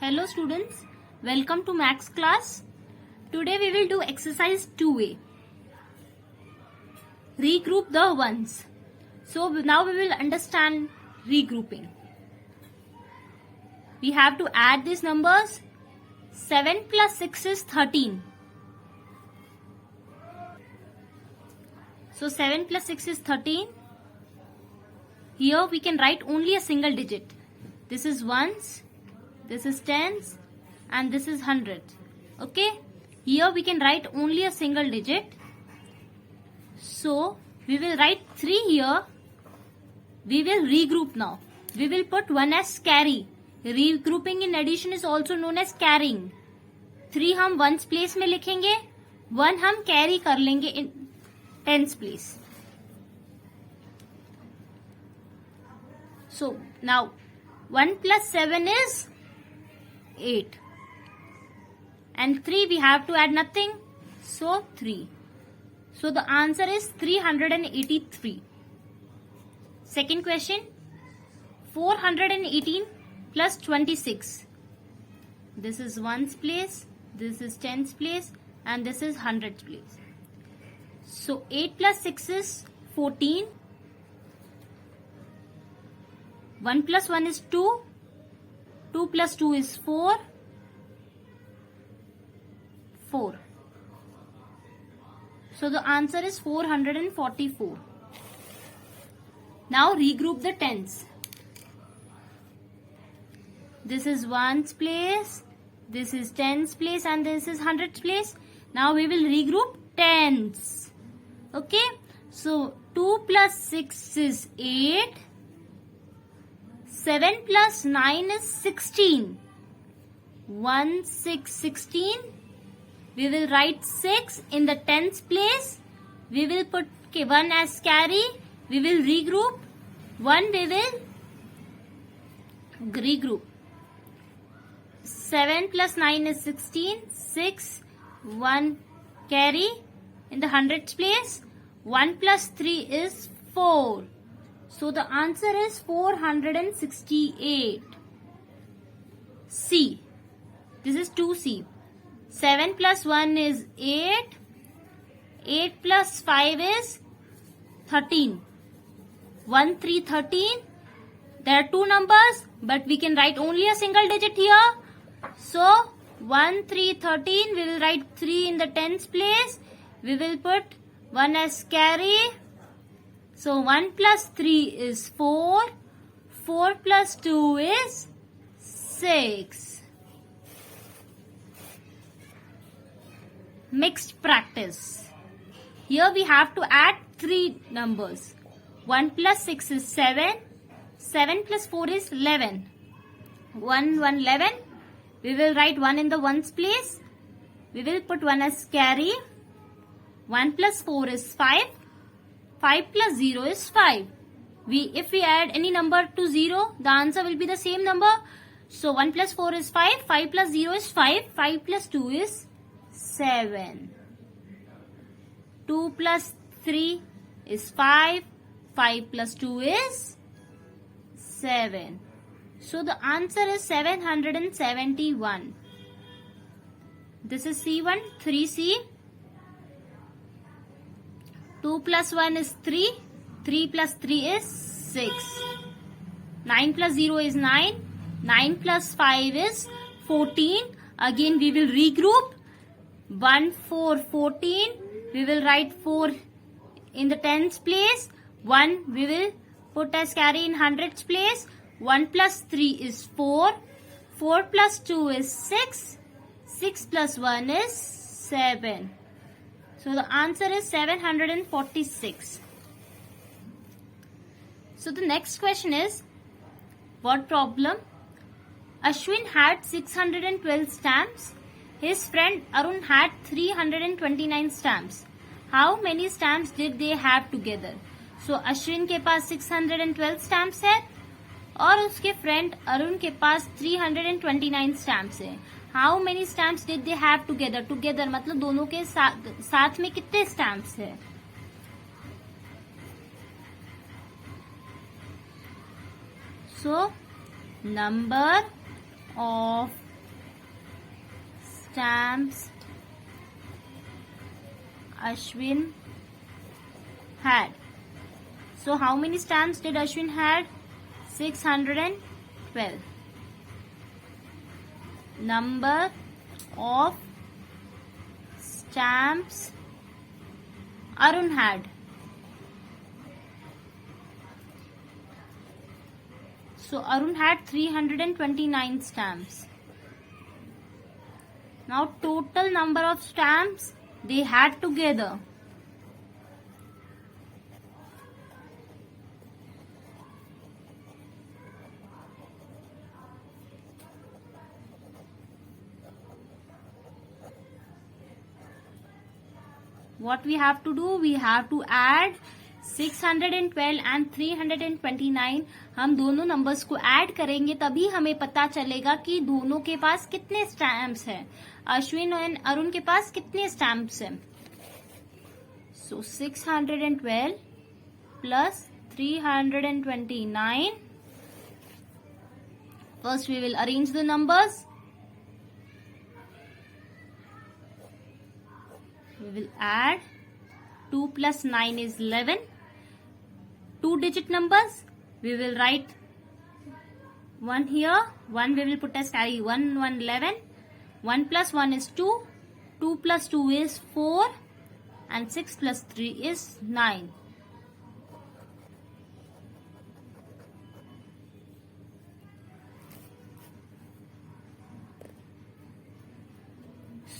Hello students, welcome to Max class. Today we will do exercise 2A. Regroup the ones. So now we will understand regrouping. We have to add these numbers. 7 plus 6 is 13. So 7 plus 6 is 13. Here we can write only a single digit. This is ones, this is tens, and this is hundreds. Okay? Here we can write only a single digit. So we will write 3 here. We will regroup now. We will put 1 as carry. Regrouping in addition is also known as carrying. 3 हम ones place में लिखेंगे, 1 हम carry कर लेंगे in tens place. So now 1 plus 7 is 8. And 3 we have to add nothing. So 3. So the answer is 383. Second question. 418 plus 26. This is ones place, this is tens place, and this is hundreds place. So 8 plus 6 is 14. 1 plus 1 is 2. 2 plus 2 is 4. 4. So the answer is 444. Now regroup the tens. This is ones place, this is tens place, and this is hundreds place. Now we will regroup tens. Okay? So 2 plus 6 is 8. 7 plus 9 is 16. 1, 6, 16. We will write 6 in the tens place. We will put 1 as carry. We will regroup. 1 we will regroup. 7 plus 9 is 16. 6, 1 carry. In the hundreds place, 1 plus 3 is 4. So the answer is 468. C. This is 2C. 7 plus 1 is 8. 8 plus 5 is 13. 1, 3, 13. There are two numbers, but we can write only a single digit here. So 1, 3, 13. We will write 3 in the tens place. We will put 1 as carry. So 1 plus 3 is 4. 4 plus 2 is 6. Mixed practice. Here we have to add 3 numbers. 1 plus 6 is 7. 7 plus 4 is 11. 1, 1, 11. We will write 1 in the ones place. We will put 1 as carry. 1 plus 4 is 5. 5 plus 0 is 5. If we add any number to 0, the answer will be the same number. So 1 plus 4 is 5. 5 plus 0 is 5. 5 plus 2 is 7. 2 plus 3 is 5. 5 plus 2 is 7. So the answer is 771. This is C1, 3C. 2 plus 1 is 3. 3 plus 3 is 6. 9 plus 0 is 9. 9 plus 5 is 14. Again we will regroup. 1, 4, 14. We will write 4 in the tens place. 1 we will put as carry in hundreds place. 1 plus 3 is 4. 4 plus 2 is 6. 6 plus 1 is 7. So the answer is 746. So the next question is, what problem? Ashwin had 612 stamps. His friend Arun had 329 stamps. How many stamps did they have together? So Ashwin के पास 612 stamps है और उसके friend Arun के पास 329 stamps है. How many stamps did they have together? Together मतलब दोनों के साथ में कितने stamps है? So number of stamps Ashwin had. So how many stamps did Ashwin had? 612. Number of stamps Arun had. So Arun had 329 stamps. Now total number of stamps they had together. What we have to do? We have to add 612 and 329. हम दोनों numbers को add करेंगे तभी हमें पता चलेगा कि दोनों के पास कितने स्टैम्प्स हैं. अश्विन और अरुण के पास कितने स्टैम्प्स हैं. सो 612 plus 329. First we will arrange the numbers. We will add 2 plus 9 is 11. 2-digit numbers. We will write 1 here. 1 we will put as carry. 1, 1, 11. 1 plus 1 is 2. 2 plus 2 is 4. And 6 plus 3 is 9.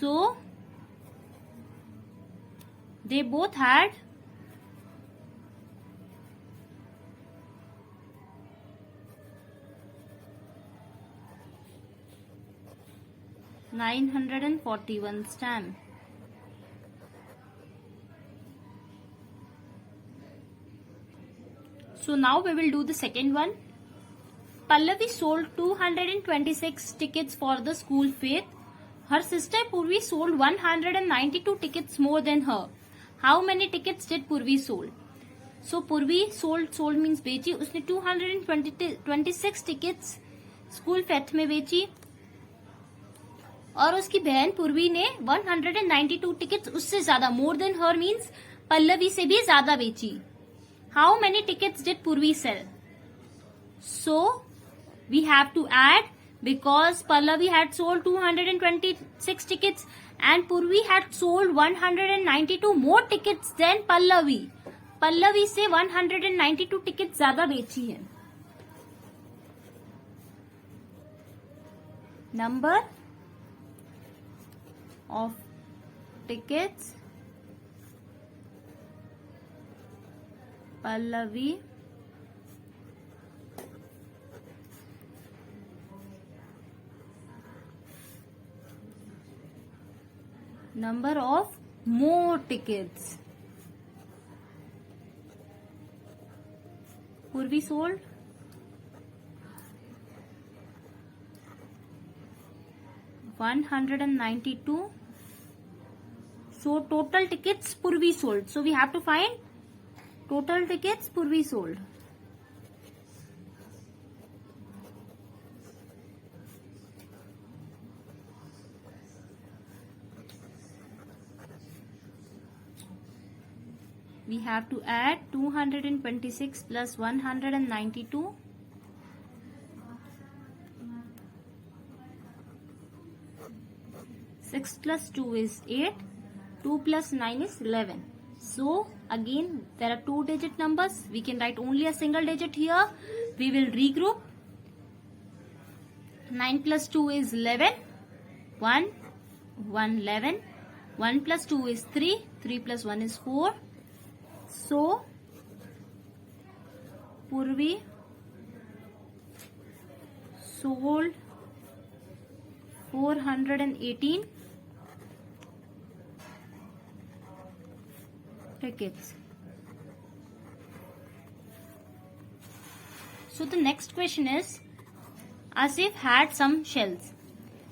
So they both had 941 stamps. So now we will do the second one. Pallavi sold 226 tickets for the school fair. Her sister Purvi sold 192 tickets more than her. How many tickets did Purvi sold? So Purvi sold means बेची. उसने 226 tickets school fair में बेची. और उसकी बहन पूर्वी ने 192 tickets उससे ज्यादा, more than her means Pallavi से भी ज्यादा बेची. How many tickets did Purvi sell? So we have to add because Pallavi had sold 226 tickets and Purvi had sold 192 more tickets than Pallavi. Pallavi से 192 टिकट ज्यादा बेची है. Number of tickets Pallavi number of more tickets. Purvi sold 192. So total tickets Purvi sold. So we have to find total tickets Purvi sold. We have to add 226 plus 192. 6 plus 2 is 8. 2 plus 9 is 11. So again there are 2-digit numbers. We can write only a single digit here. We will regroup. 9 plus 2 is 11. 1, 1, 11. 1 plus 2 is 3. 3 plus 1 is 4. So Purvi sold 418 tickets. So the next question is, Asif had some shells.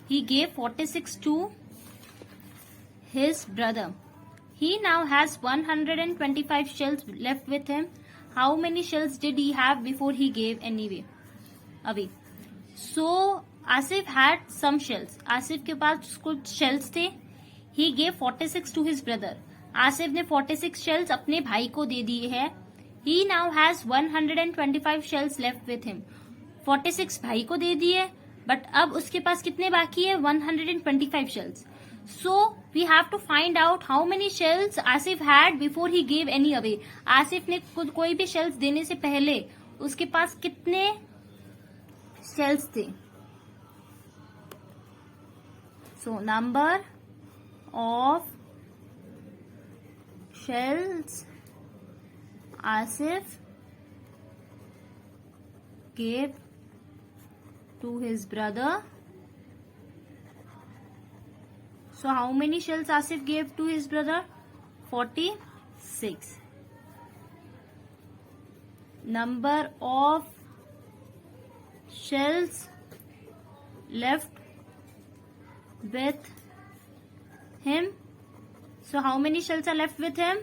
He gave 46 to his brother. He now has 125 shells left with him. How many shells did he have before he gave away? So Asif had some shells, Asif के पास कुछ shells थे. He gave 46 to his brother, Asif ने 46 shells अपने भाई को दे दिए है. He now has 125 shells left with him, 46 भाई को दे दिए, बट अब उसके पास कितने बाकी है? 125 shells. So we have to find out how many shells Asif had before he gave any away. Asif ने कोई भी शेल्स देने से पहले उसके पास कितने शेल्स थे? So number of shells Asif gave to his brother. So how many shells Asif gave to his brother? 46. Number of shells left with him. So how many shells are left with him?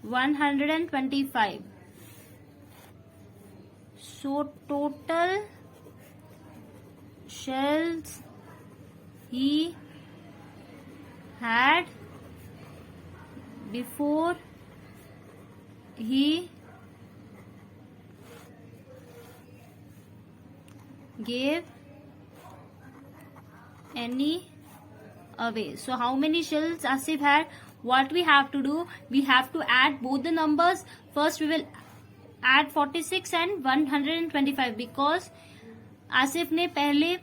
125. So total shells he had before he gave any away. So how many shells Asif had? What we have to do? We have to add both the numbers. First we will add 46 and 125 because Asif ने पहले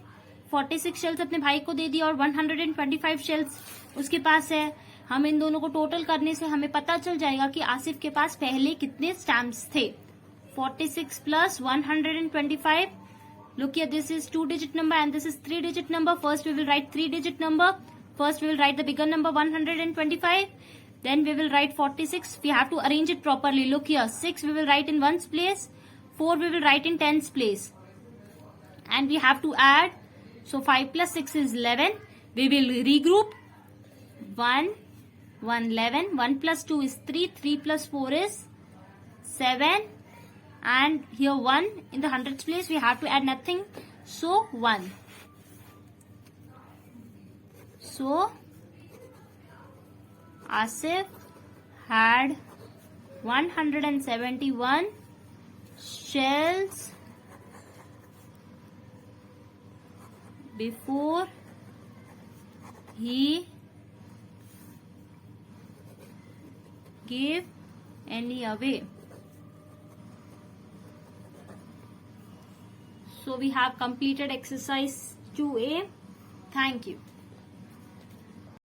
46 shells अपने भाई को दे दिया और 125 shells उसके पास है. हम इन दोनों को टोटल करने से हमें पता चल जाएगा कि आसिफ के पास पहले कितने स्टैम्प्स थे. 46 plus 125. Look here, this is 2-digit number and this is 3-digit number. First we will write 3-digit number. First we will write the bigger number 125. Then we will write 46. We have to arrange it properly. Look here, 6 we will write in 1's place. 4 we will write in 10's place. And we have to add. So 5 plus 6 is 11. We will regroup. 1, 1, 11. 1 plus 2 is 3. 3 plus 4 is 7. And here 1 in the hundreds place we have to add nothing. So 1. So Asif had 171 shells before he gave any away. So we have completed exercise 2A. Thank you.